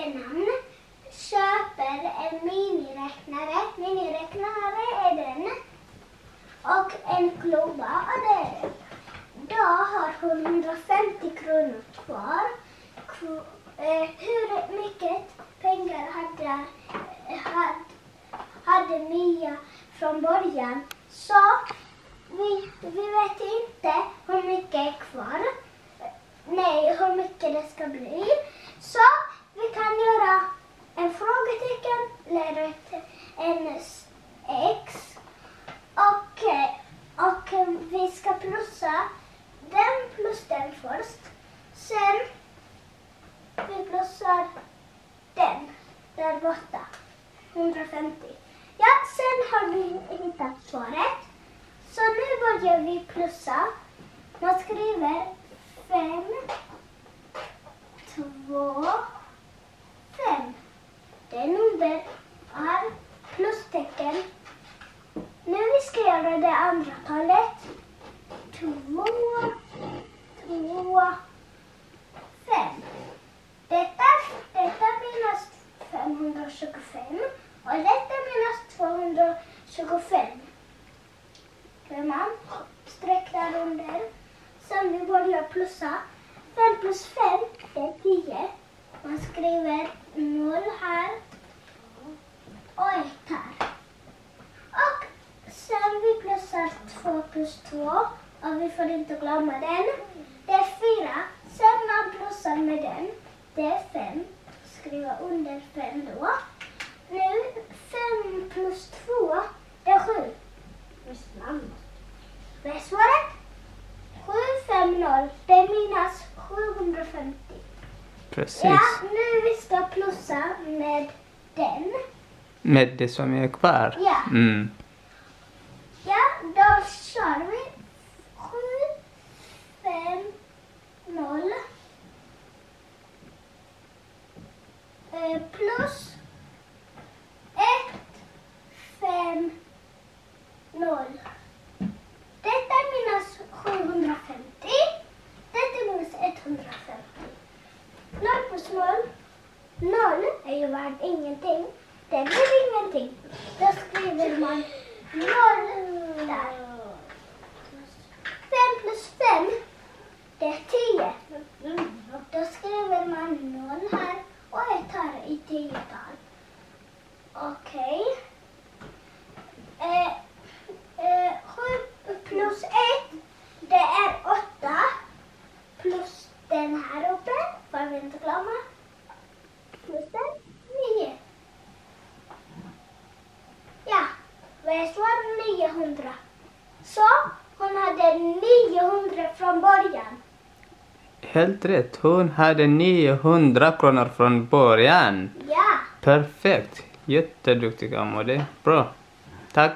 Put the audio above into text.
namn köper en miniräknare. Miniräknare är den. Och en klubba, och det är den. Då har hon 150 kronor kvar. Hur mycket pengar hade Mia från början? Så vi vet inte hur mycket är kvar. Nej, hur mycket det ska bli. Så vi kan göra en frågetecken eller en X. Och vi ska plussa den plus den först. Sen vi plussar den där borta. 150. Ja, sen har vi hittat svaret. Så nu börjar vi plussa. Man skriver 5, 2, 5. Det nummer är plustecken. Nu vi ska göra det andra talet. 2, 2, 5. Detta minus 525 och detta minus 225. Man streck där under. Sen vi börjar plussa. 5 plus 5 det är 10. Man skriver 0 här och 1 här. Och sen vi plussar 2 plus 2 och vi får inte glömma den. Det är 4. Sen man plussar med den. Det är 5. Skriva under 5 då. Nu 5 plus 2 det är 7. Vad är svaret? 750. Det är minus 750. Precis. Ja, nu vi ska plussa med den. Med det som är kvar? Ja. Mm. Ja, då kör vi. 750 plus 150. Detta är minus 750. Detta är minus 150. 0 plus 0. 0 är ju värd ingenting. Det blir ingenting. Då skriver man 0 där. 5 plus 5. Det är 10. Då skriver man 0 här och 1 här i 10-tal. Okej. 7 plus 1 det är 8. Plus den här uppe, får vi inte glömma. Plus den, 9. Ja, vad är svaret? 900. Så hon hade 900 från början. Helt rätt. Hon hade 900 kronor från början. Ja. Perfekt. Jätteduktig Amode. Bra. Tack.